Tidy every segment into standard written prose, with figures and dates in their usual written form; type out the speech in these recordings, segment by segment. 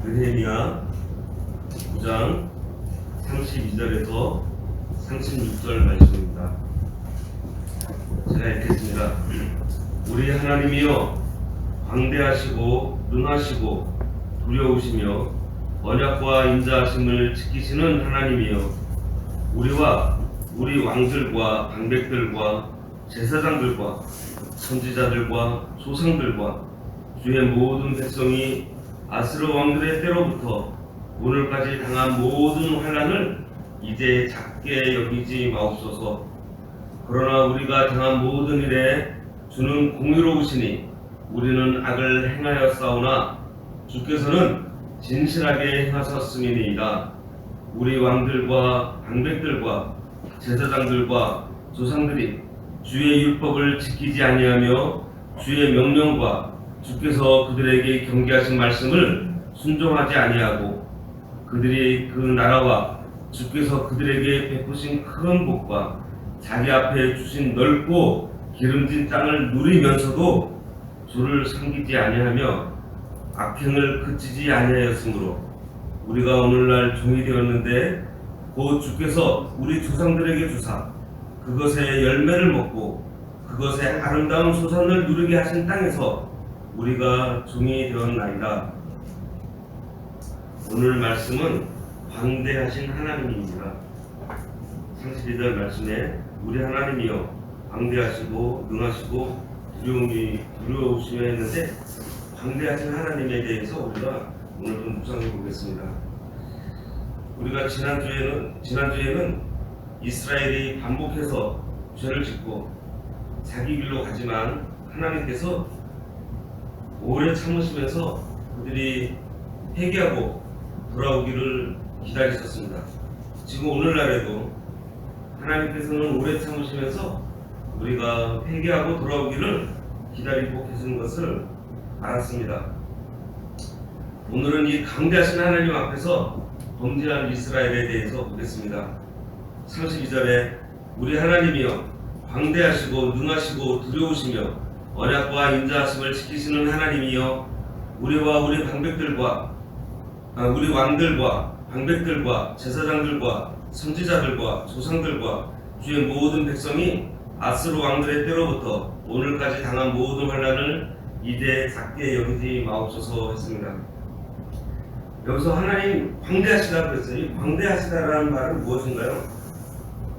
느헤미야 9장 32절에서 36절 말씀입니다. 제가 읽겠습니다. 우리 하나님이여 광대하시고 능하시고 두려우시며 언약과 인자하심을 지키시는 하나님이여 우리와 우리 왕들과 방백들과 제사장들과 선지자들과 조상들과 주의 모든 백성이 아스르 왕들의 때로부터 오늘까지 당한 모든 환난을 이제 작게 여기지 마옵소서. 그러나 우리가 당한 모든 일에 주는 공의로우시니 우리는 악을 행하여 싸우나 주께서는 진실하게 행하셨음이니이다. 우리 왕들과 방백들과 제사장들과 조상들이 주의 율법을 지키지 아니하며 주의 명령과 주께서 그들에게 경계하신 말씀을 순종하지 아니하고 그들이 그 나라와 주께서 그들에게 베푸신 큰 복과 자기 앞에 주신 넓고 기름진 땅을 누리면서도 주를 섬기지 아니하며 악행을 그치지 아니하였으므로 우리가 오늘날 종이 되었는데 곧 주께서 우리 조상들에게 주사 그것의 열매를 먹고 그것의 아름다운 소산을 누리게 하신 땅에서 우리가 종이 되었나이다. 오늘 말씀은 광대하신 하나님입니다. 32절 말씀에 우리 하나님이여 광대하시고 능하시고 두려우시며 했는데 광대하신 하나님에 대해서 우리가 오늘 좀 묵상해 보겠습니다. 우리가 지난주에는 이스라엘이 반복해서 죄를 짓고 자기 길로 가지만 하나님께서 오래 참으시면서 그들이 회개하고 돌아오기를 기다리셨습니다. 지금 오늘날에도 하나님께서는 오래 참으시면서 우리가 회개하고 돌아오기를 기다리고 계시는 것을 알았습니다. 오늘은 이 강대하신 하나님 앞에서 범죄한 이스라엘에 대해서 보겠습니다. 32절에 우리 하나님이여 광대하시고 능하시고 두려우시며 언약과 인자하심을 지키시는 하나님이여 우리와 우리 방백들과 우리 왕들과 방백들과 제사장들과 선지자들과 조상들과 주의 모든 백성이 아스루 왕들의 때로부터 오늘까지 당한 모든 환난을 이제 작게 여기지 마옵소서 했습니다. 여기서 하나님 광대하시다고 했어요. 이 광대하시다라는 말은 무엇인가요?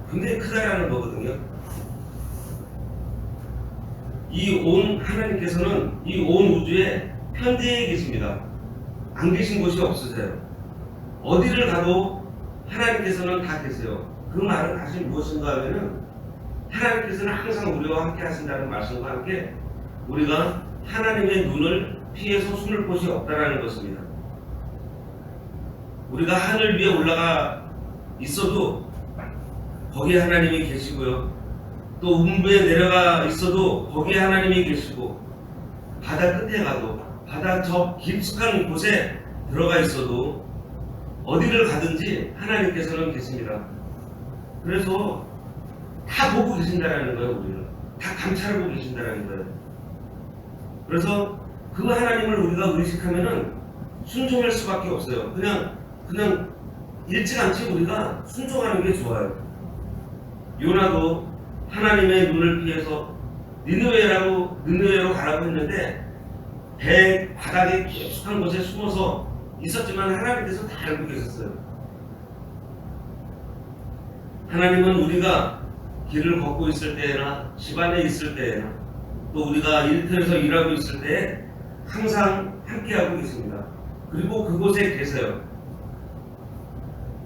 굉장히 크다라는 거거든요. 이 온 하나님께서는 이 온 우주에 편대해 계십니다. 안 계신 곳이 없으세요. 어디를 가도 하나님께서는 다 계세요. 그 말은 다시 무엇인가 하면은 하나님께서는 항상 우리와 함께 하신다는 말씀과 함께 우리가 하나님의 눈을 피해서 숨을 곳이 없다라는 것입니다. 우리가 하늘 위에 올라가 있어도 거기에 하나님이 계시고요. 또 음부에 내려가 있어도 거기에 하나님이 계시고 바다 끝에 가도 바다 저 깊숙한 곳에 들어가 있어도 어디를 가든지 하나님께서는 계십니다. 그래서 다 보고 계신다라는 거예요. 우리를 다 감찰하고 계신다라는 거예요. 그래서 그 하나님을 우리가 의식하면은 순종할 수밖에 없어요. 그냥 일찌감치 우리가 순종하는 게 좋아요. 요나도 하나님의 눈을 피해서 니느웨로 가라고 했는데 배 바닥에 깊숙한 곳에 숨어서 있었지만 하나님께서 다 알고 계셨어요. 하나님은 우리가 길을 걷고 있을 때나 집안에 있을 때나 또 우리가 일터에서 일하고 있을 때 항상 함께하고 계십니다. 그리고 그곳에 계세요.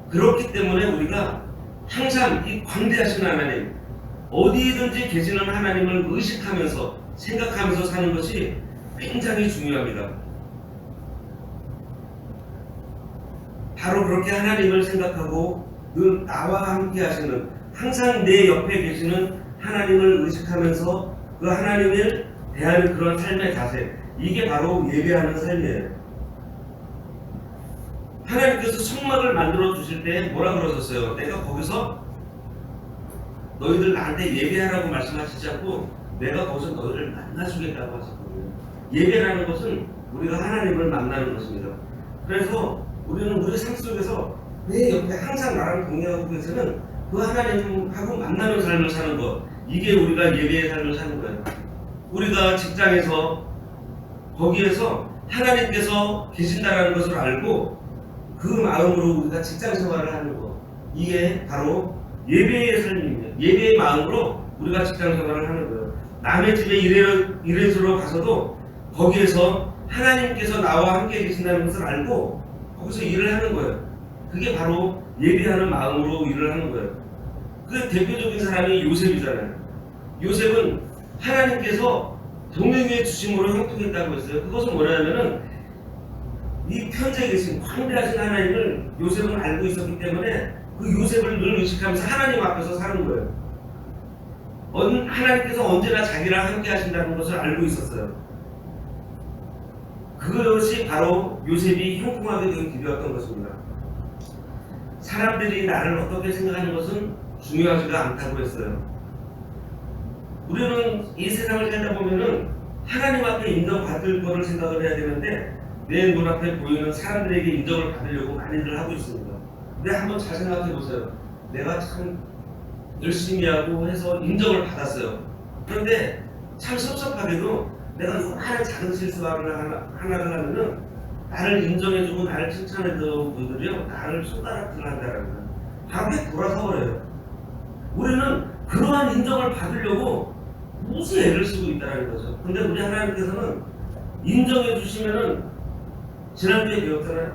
그렇기 때문에 우리가 항상 이 광대하신 하나님, 어디든지 계시는 하나님을 의식하면서 생각하면서 사는 것이 굉장히 중요합니다. 바로 그렇게 하나님을 생각하고 늘 나와 함께 하시는, 항상 내 옆에 계시는 하나님을 의식하면서 그 하나님을 대하는 그런 삶의 자세, 이게 바로 예배하는 삶이에요. 하나님께서 성막을 만들어 주실 때 뭐라 그러셨어요? 내가 거기서 너희들 나한테 예배하라고 말씀하시지 않고 내가 거기서 너희를 만나주겠다고 하셨거든요. 예배라는 것은 우리가 하나님을 만나는 것입니다. 그래서 우리는 우리 삶 속에서 내 옆에 항상 나랑 동행하고 계시는 그 하나님하고 만나는 삶을 사는 것, 이게 우리가 예배의 삶을 사는 거예요. 우리가 직장에서 거기에서 하나님께서 계신다라는 것을 알고 그 마음으로 우리가 직장 생활을 하는 것, 이게 바로 예배의 삶입니다. 예배의 마음으로 우리가 직장 생활을 하는 거예요. 남의 집에 일해주러 가서도 거기에서 하나님께서 나와 함께 계신다는 것을 알고 거기서 일을 하는 거예요. 그게 바로 예배하는 마음으로 일을 하는 거예요. 그 대표적인 사람이 요셉이잖아요. 요셉은 하나님께서 동행해 주심으로 형통했다고 했어요. 그것은 뭐냐면은 이 편지에 계신 광대하신 하나님을 요셉은 알고 있었기 때문에 그 요셉을 늘 의식하면서 하나님 앞에서 사는 거예요. 하나님께서 언제나 자기랑 함께 하신다는 것을 알고 있었어요. 그것이 바로 요셉이 형통하게 된 길이었던 것입니다. 사람들이 나를 어떻게 생각하는 것은 중요하지가 않다고 했어요. 우리는 이 세상을 살다 보면은 하나님 앞에 인정받을 거를 생각을 해야 되는데 내 눈앞에 보이는 사람들에게 인정을 받으려고 많이들 하고 있습니다. 근데 한번 잘 생각해 보세요. 내가 참 열심히 하고 해서 인정을 받았어요. 그런데 참 섭섭하게도 내가 요만한 작은 실수를 하나를 하면은 나를 인정해주고 나를 칭찬해주는 분들이요, 나를 손가락질 한다는 거예요. 벽에 돌아서 버려요. 우리는 그러한 인정을 받으려고 무슨 애를 쓰고 있다는 거죠. 근데 우리 하나님께서는 인정해 주시면은, 지난주에 배웠잖아요.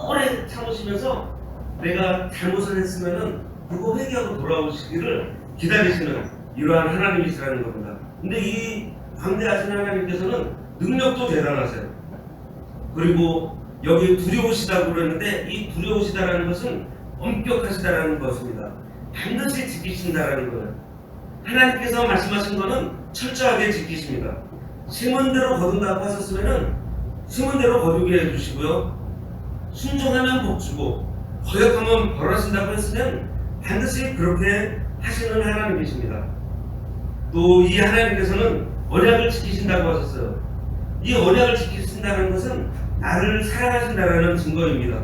오래 참으시면서 내가 잘못을 했으면은 그거 회개하고 돌아오시기를 기다리시는 이러한 하나님이시라는 겁니다. 근데 이 광대하신 하나님께서는 능력도 대단하세요. 그리고 여기 두려우시다고 그러는데 이 두려우시다라는 것은 엄격하시다라는 것입니다. 반드시 지키신다라는 거예요. 하나님께서 말씀하신 거는 철저하게 지키십니다. 심은 대로 거둔다고 하셨으면은 심은 대로 거두게 해주시고요. 순종하면 복 주고 거역하면 벌하신다고 했으면 반드시 그렇게 하시는 하나님이십니다. 또 이 하나님께서는 언약을 지키신다고 하셨어요. 이 언약을 지키신다는 것은 나를 사랑하신다는 증거입니다.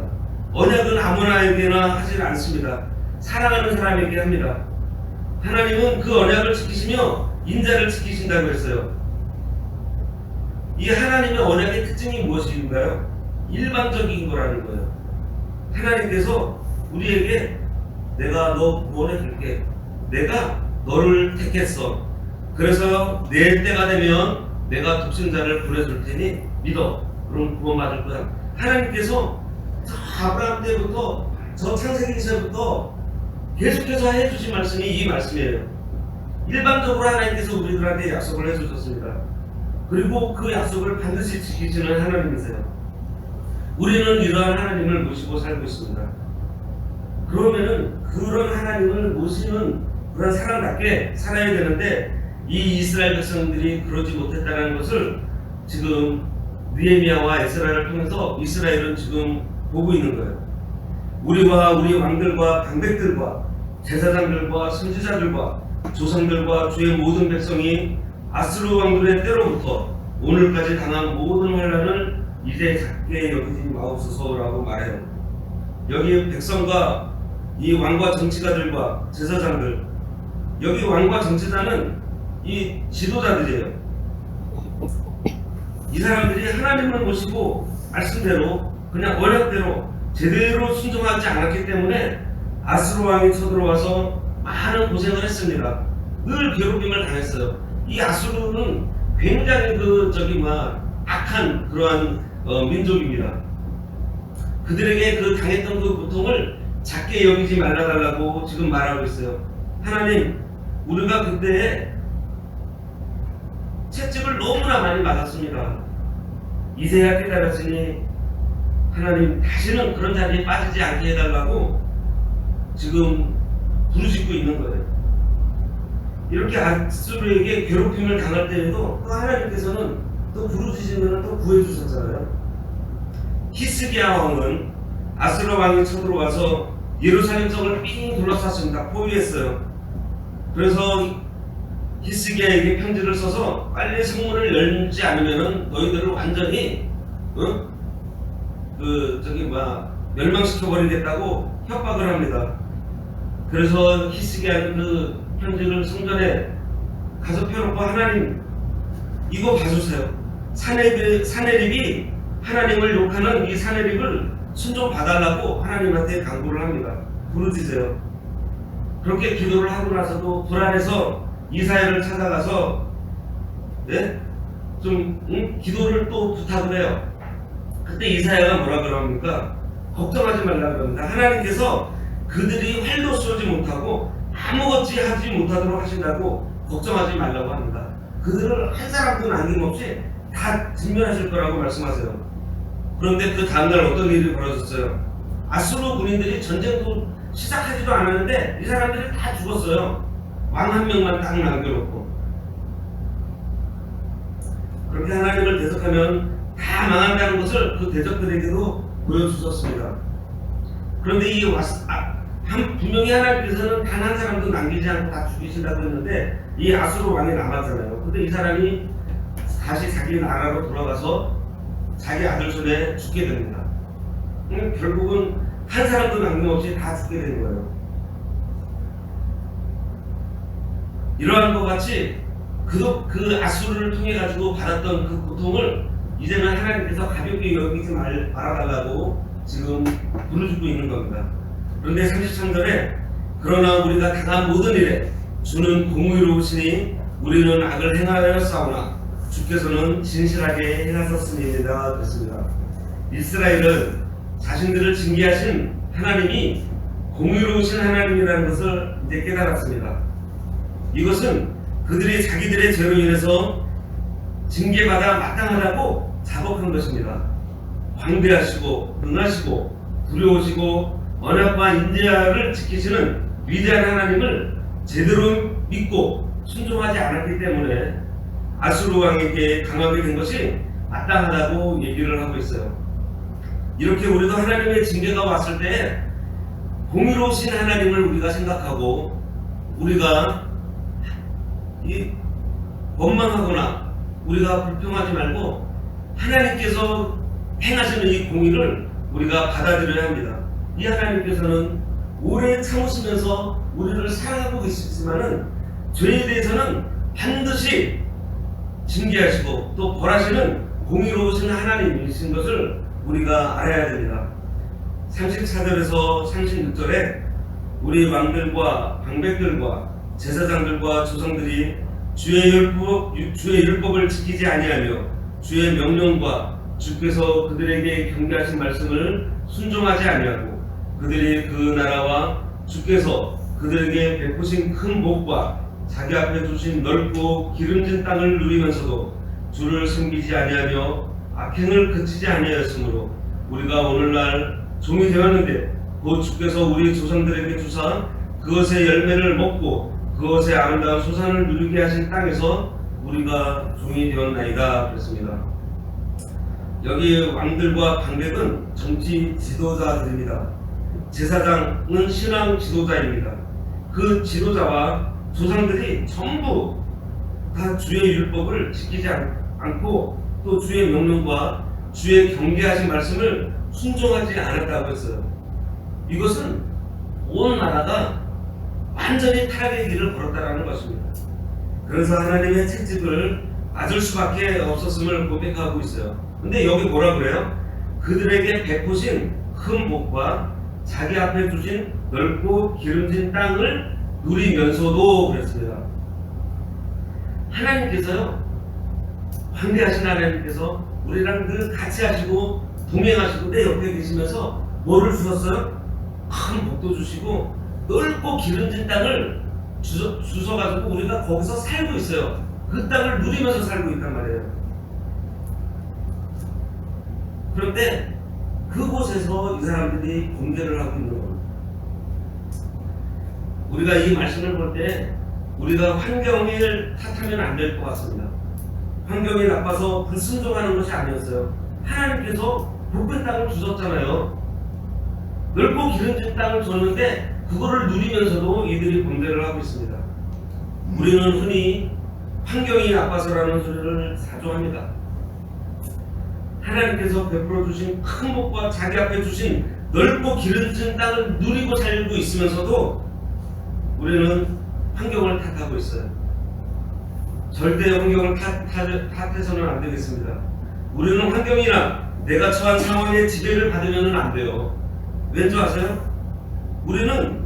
언약은 아무나에게나 하지 않습니다. 사랑하는 사람에게 합니다. 하나님은 그 언약을 지키시며 인자를 지키신다고 했어요. 이 하나님의 언약의 특징이 무엇인가요? 일방적인 거라는 거예요. 하나님께서 우리에게 내가 너 구원해줄게. 내가 너를 택했어. 그래서 내 때가 되면 내가 독생자를 보내줄 테니 믿어. 그럼 구원받을 거야. 하나님께서 저 아브라함 때부터 저 창세기 시절부터 계속해서 해주신 말씀이 이 말씀이에요. 일방적으로 하나님께서 우리들한테 약속을 해주셨습니다. 그리고 그 약속을 반드시 지키시는 하나님이세요. 우리는 이러한 하나님을 모시고 살고 있습니다. 그러면은 그런 하나님을 모시는 그런 사람답게 살아야 되는데 이 이스라엘 백성들이 그러지 못했다는 것을 지금 느헤미야와 에스라를 통해서 이스라엘은 지금 보고 있는 거예요. 우리와 우리 왕들과 방백들과 제사장들과 선지자들과 조상들과 주의 모든 백성이 아수르 왕들의 때로부터 오늘까지 당한 모든 환난을 이제 작게 여기지 마옵소서라고 말해요. 여기 백성과 이 왕과 정치가들과 제사장들, 여기 왕과 정치자는 이 지도자들이에요. 이 사람들이 하나님을 모시고 말씀대로 그냥 언약대로 제대로 순종하지 않았기 때문에 아수르 왕이 쳐들어와서 많은 고생을 했습니다. 늘 괴롭힘을 당했어요. 이 아수르는 굉장히 악한 그러한 민족입니다. 그들에게 그 당했던 그 고통을 작게 여기지 말아달라고 지금 말하고 있어요. 하나님, 우리가 그때 채찍을 너무나 많이 맞았습니다. 이제야 깨달았으니 하나님 다시는 그런 자리에 빠지지 않게 해달라고 지금 부르짖고 있는 거예요. 이렇게 아수르에게 괴롭힘을 당할 때에도 또 하나님께서는 또 부르짖으면 또 구해주셨잖아요. 히스기야 왕은 아수르 왕이 쳐들어와서 예루살렘 성을 삥 둘러쌌습니다. 포위했어요. 그래서 히스기야에게 편지를 써서 빨리 성문을 열지 않으면 너희들을 완전히 멸망시켜버리겠다고 협박을 합니다. 그래서 히스기야는 그 편지를 성전에 가서 펴놓고 하나님 이거 봐주세요. 사내립이 하나님을 욕하는 이 사내립을 순종 봐달라고 하나님한테 간구를 합니다. 부르짖어요. 그렇게 기도를 하고 나서도 불안해서 이사야를 찾아가서 기도를 또 부탁을 해요. 그때 이사야가 뭐라 그럽니까? 걱정하지 말라 그럽니다. 하나님께서 그들이 활도 쏘지 못하고 아무것지 하지 못하도록 하신다고 걱정하지 말라고 합니다. 그들을 한 사람도 남김없이 다 진멸하실 거라고 말씀하세요. 그런데 그 다음날 어떤 일이 벌어졌어요? 아수르 군인들이 전쟁도 시작하지도 않았는데 이 사람들이 다 죽었어요. 왕 한 명만 딱 남겨놓고. 그렇게 하나님을 대적하면 다 망한다는 것을 그 대적들에게도 보여주셨습니다. 그런데 분명히 하나님께서는 단 한 사람도 남기지 않고 다 죽이신다고 했는데 이 아수르 왕이 남았잖아요. 근데 이 사람이 다시 자기 나라로 돌아가서 자기 아들 손에 죽게 됩니다. 결국은 한 사람도 남김없이 다 죽게 된 거예요. 이러한 것 같이 그 아수르를 통해 가지고 받았던 그 고통을 이제는 하나님께서 가볍게 여기지 말아달라고 지금 부르짖고 있는 겁니다. 그런데 33절에 그러나 우리가 당한 모든 일에 주는 공의로우시니 우리는 악을 행하였사오나 주께서는 진실하게 행하셨음이니이다 그랬습니다. 이스라엘은 자신들을 징계하신 하나님이 공의로우신 하나님이라는 것을 이제 깨달았습니다. 이것은 그들이 자기들의 죄로 인해서 징계받아 마땅하다고 자복한 것입니다. 광대하시고 능하시고 두려우시고 언약과 인자를 지키시는 위대한 하나님을 제대로 믿고 순종하지 않았기 때문에 아수르 왕에게 당하게 된 것이 마땅하다고 얘기를 하고 있어요. 이렇게 우리도 하나님의 징계가 왔을 때 공의로우신 하나님을 우리가 생각하고 우리가 원망하거나 우리가 불평하지 말고 하나님께서 행하시는 이 공의를 우리가 받아들여야 합니다. 이 하나님께서는 오래 참으시면서 우리를 사랑하고 계시지만은 죄에 대해서는 반드시 징계하시고 또 벌하시는 공의로우신 하나님이신 것을 우리가 알아야 됩니다. 34절에서 36절에 우리 왕들과 방백들과 제사장들과 조상들이 주의 율법을 지키지 아니하며 주의 명령과 주께서 그들에게 경계하신 말씀을 순종하지 아니하고 그들이 그 나라와 주께서 그들에게 베푸신 큰 복과 자기 앞에 두신 넓고 기름진 땅을 누리면서도 주를 섬기지 아니하며 악행을 그치지 아니하였으므로 우리가 오늘날 종이 되었는데 곧 주께서 우리 조상들에게 주사 그것의 열매를 먹고 그것의 아름다운 소산을 누리게 하신 땅에서 우리가 종이 되었나이다 그랬습니다. 여기 왕들과 방백은 정치 지도자들입니다. 제사장은 신앙 지도자입니다. 그 지도자와 조상들이 전부 다 주의 율법을 지키지 않고 또 주의 명령과 주의 경계하신 말씀을 순종하지 않았다고 했어요. 이것은 온 나라가 완전히 타락의 길을 걸었다라는 것입니다. 그래서 하나님의 채찍을 맞을 수밖에 없었음을 고백하고 있어요. 근데 여기 뭐라 그래요? 그들에게 베푸신 큰 복과 자기 앞에 주신 넓고 기름진 땅을 누리면서도 그랬습니다. 하나님께서요, 광대하신 하나님께서 우리랑 늘 같이 하시고 동행하시고 내 옆에 계시면서 뭐를 주셨어요? 큰 복도 주시고 넓고 기름진 땅을 주셔가지고 우리가 거기서 살고 있어요. 그 땅을 누리면서 살고 있단 말이에요. 그런데 그곳에서 이 사람들이 범죄를 하고 있는 겁니다. 우리가 이 말씀을 볼 때 우리가 환경을 탓하면 안 될 것 같습니다. 환경이 나빠서 불순종하는 것이 아니었어요. 하나님께서 복된 땅을 주셨잖아요. 넓고 기름진 땅을 줬는데 그거를 누리면서도 이들이 범죄를 하고 있습니다. 우리는 흔히 환경이 나빠서라는 소리를 자주 합니다. 하나님께서 베풀어 주신 큰 복과 자기 앞에 주신 넓고 기름진 땅을 누리고 살고 있으면서도 우리는 환경을 탓하고 있어요. 절대 환경을 탓해서는 안 되겠습니다. 우리는 환경이나 내가 처한 상황의 지배를 받으면 안 돼요. 왠지 아세요? 우리는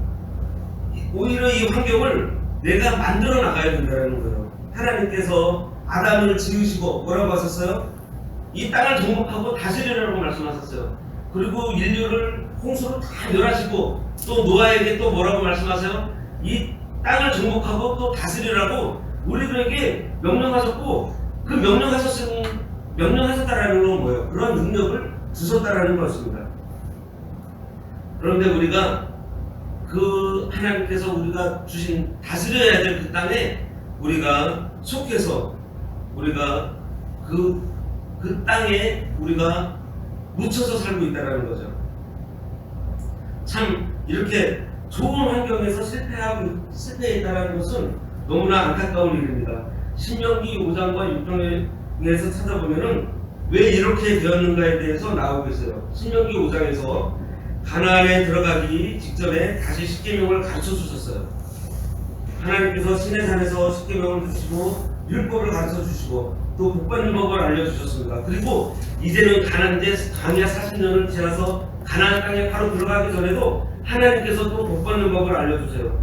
오히려 이 환경을 내가 만들어 나가야 된다는 거예요. 하나님께서 아담을 지으시고 뭐라고 하셨어요? 이 땅을 정복하고 다스리라고 말씀하셨어요. 그리고 인류를 홍수로 다 멸하시고 또 노아에게 또 뭐라고 말씀하세요? 이 땅을 정복하고 또 다스리라고 우리들에게 명령하셨고, 그 명령하셨다라는 건 뭐예요? 그런 능력을 주셨다라는 것입니다. 그런데 우리가 그 하나님께서 우리가 주신 다스려야 될 그 땅에 우리가 속해서 우리가 그 땅에 우리가 묻혀서 살고 있다는 거죠. 참 이렇게 좋은 환경에서 실패했다는 것은 너무나 안타까운 일입니다. 신명기 5장과 6장에서 찾아보면은 왜 이렇게 되었는가에 대해서 나오고 있어요. 신명기 5장에서 가나안에 들어가기 직전에 다시 십계명을 가르쳐 주셨어요. 하나님께서 시내산에서 십계명을 주시고 율법을 가르쳐 주시고 또 복받는 법을 알려주셨습니다. 그리고 이제는 가나안에 광야 40년을 지나서 가나안 땅에 바로 들어가기 전에도 하나님께서 또 복받는 법을 알려주세요.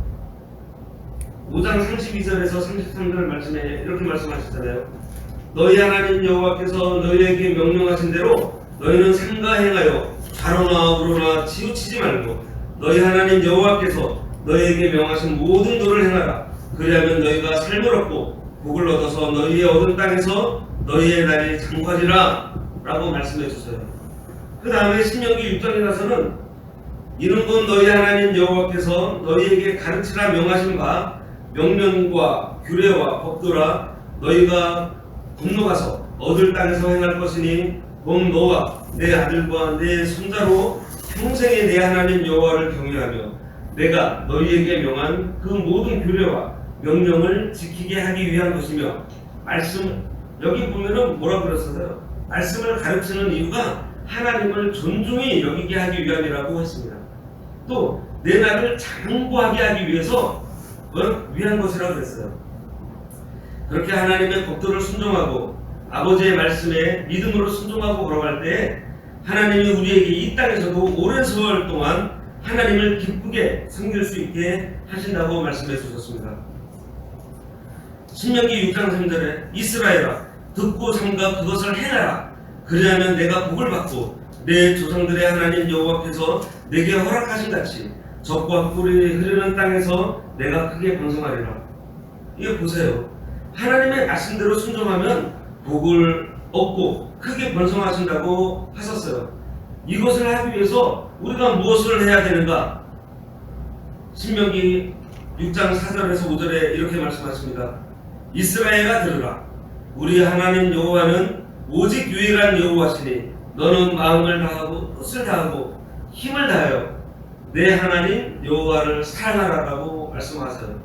5장 32절에서 33절 말씀에 이렇게 말씀하시잖아요. 너희 하나님 여호와께서 너희에게 명령하신 대로 너희는 삼가 행하여 좌로나 우로나 치우치지 말고 너희 하나님 여호와께서 너희에게 명하신 모든 도를 행하라. 그리하면 너희가 삶을 얻고 복을 얻어서 너희의 얻은 땅에서 너희의 날이 장관이라 라고 말씀해 주세요. 그 다음에 신명기 6장에 가서는 이는 곧 너희 하나님 여호와께서 너희에게 가르치라 명하신 바 명령과 규례와 법도라 너희가 건너가서 얻을 땅에서 행할 것이니 곧 너와 내 아들과 내 손자로 평생에 내 하나님 여호와를 경외하며 내가 너희에게 명한 그 모든 규례와 명령을 지키게 하기 위한 것이며 말씀 여기 보면은 뭐라 그랬어요? 말씀을 가르치는 이유가 하나님을 존중히 여기게 하기 위함이라고 했습니다. 또 내 나라를 장구하게 하기 위해서 위한 것이라고 했어요. 그렇게 하나님의 법도를 순종하고 아버지의 말씀에 믿음으로 순종하고 걸어갈 때 하나님이 우리에게 이 땅에서도 오랜 세월 동안 하나님을 기쁘게 섬길 수 있게 하신다고 말씀해 주셨습니다. 신명기 6장 3절에 이스라엘아 듣고 삼가 그것을 행하라. 그리하면 내가 복을 받고 내 조상들의 하나님 여호와께서 내게 허락하신 같이 젖과 꿀이 흐르는 땅에서 내가 크게 번성하리라. 이거 보세요. 하나님의 말씀대로 순종하면 복을 얻고 크게 번성하신다고 하셨어요. 이것을 하기 위해서 우리가 무엇을 해야 되는가? 신명기 6장 4절에서 5절에 이렇게 말씀하십니다. 이스라엘아 들으라. 우리 하나님 여호와는 오직 유일한 여호와시니 너는 마음을 다하고 뜻을 다하고 힘을 다하여 내 하나님 여호와를 사랑하라고 말씀하세요.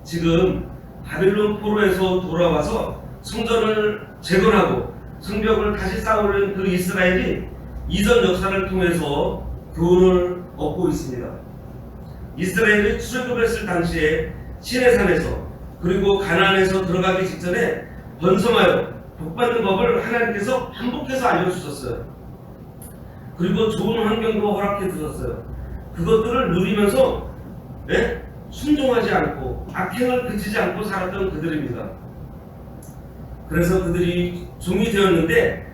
지금 바빌론 포로에서 돌아와서 성전을 재건하고 성벽을 다시 쌓으려는 그 이스라엘이 이전 역사를 통해서 교훈을 얻고 있습니다. 이스라엘이 출애굽했을 당시에 시내산에서 그리고 가나안에서 들어가기 직전에 번성하여 복받는 법을 하나님께서 반복해서 알려주셨어요. 그리고 좋은 환경도 허락해 주셨어요. 그것들을 누리면서 순종하지 않고 악행을 그치지 않고 살았던 그들입니다. 그래서 그들이 종이 되었는데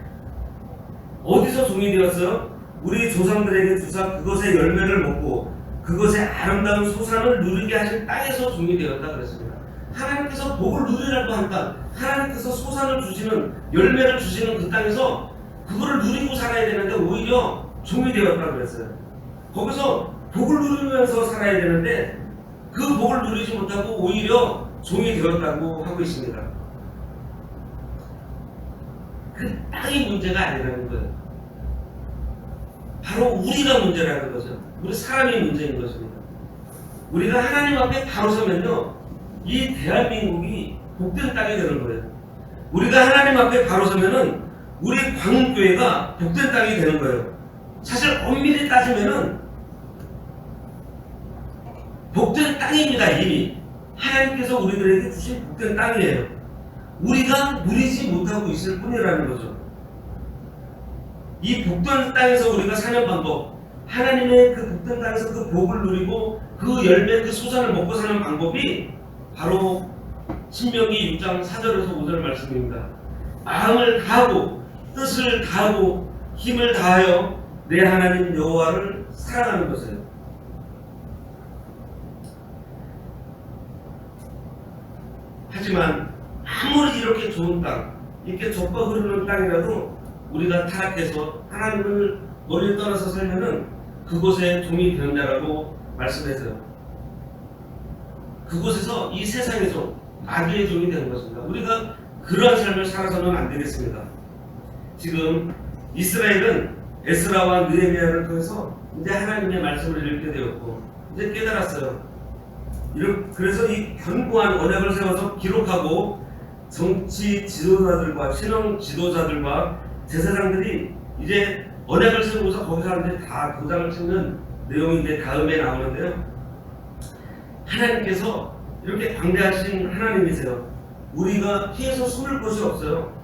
어디서 종이 되었어요? 우리 조상들에게 주사 그것의 열매를 먹고 그것의 아름다운 소산을 누리게 하신 땅에서 종이 되었다 그랬습니다. 하나님께서 복을 누리라고 한 땅, 하나님께서 소산을 주시는 열매를 주시는 그 땅에서 그거를 누리고 살아야 되는데 오히려 종이 되었다고 그랬어요. 거기서 복을 누리면서 살아야 되는데 그 복을 누리지 못하고 오히려 종이 되었다고 하고 있습니다. 그 땅이 문제가 아니라는 거예요. 바로 우리가 문제라는 거죠. 우리 사람이 문제인 것입니다. 우리가 하나님 앞에 바로 서면요, 이 대한민국이 복된 땅이 되는 거예요. 우리가 하나님 앞에 바로 서면은 우리 광교회가 복된 땅이 되는 거예요. 사실 엄밀히 따지면은 복된 땅입니다. 이미 하나님께서 우리들에게 주신 복된 땅이에요. 우리가 누리지 못하고 있을 뿐이라는 거죠. 이 복된 땅에서 우리가 사는 방법, 하나님의 그 복된 땅에서 그 복을 누리고 그 열매, 그 소산을 먹고 사는 방법이 바로 신명기 6장 4절에서 5절 말씀입니다. 마음을 다하고 뜻을 다하고 힘을 다하여 내 하나님 여호와를 사랑하는 것이에요. 하지만 아무리 이렇게 좋은 땅, 이렇게 젖과 흐르는 땅이라도 우리가 타락해서 하나님을 멀리 떠나서 살면은 그곳에 종이 되었냐라고 말씀했어요. 그곳에서 이 세상에서 마귀의 종이 되는 것입니다. 우리가 그러한 삶을 살아서는 안 되겠습니다. 지금 이스라엘은 에스라와 느헤미야를 통해서 이제 하나님의 말씀을 읽게 되었고 이제 깨달았어요. 그래서 이 견고한 언약을 세워서 기록하고 정치 지도자들과 신앙 지도자들과 제사장들이 이제 언약을 세우고서 거기 사람들이 다 도장을 찍는 내용이 이제 다음에 나오는데요. 하나님께서 이렇게 광대하신 하나님이세요. 우리가 피해서 숨을 곳이 없어요.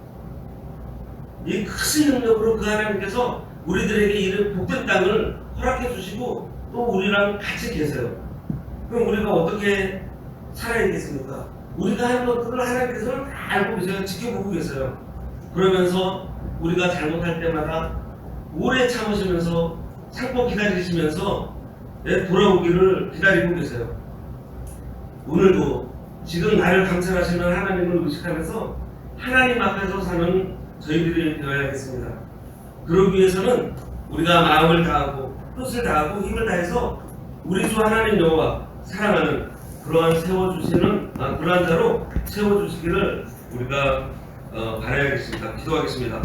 이 크신 능력으로 그 하나님께서 우리들에게 이런 복된 땅을 허락해 주시고 또 우리랑 같이 계세요. 그럼 우리가 어떻게 살아야 겠습니까? 우리가 하는 것들을 하나님께서는 다 알고 계세요. 지켜보고 계세요. 그러면서 우리가 잘못할 때마다 오래 참으시면서 참고 기다리시면서 돌아오기를 기다리고 계세요. 오늘도 지금 나를 감찰하시는 하나님을 의식하면서 하나님 앞에서 사는 저희들이 되어야겠습니다. 그러기 위해서는 우리가 마음을 다하고 뜻을 다하고 힘을 다해서 우리 주 하나님 여호와 사랑하는 그러한 그러한 자로 세워주시기를 우리가 바라야겠습니다. 기도하겠습니다.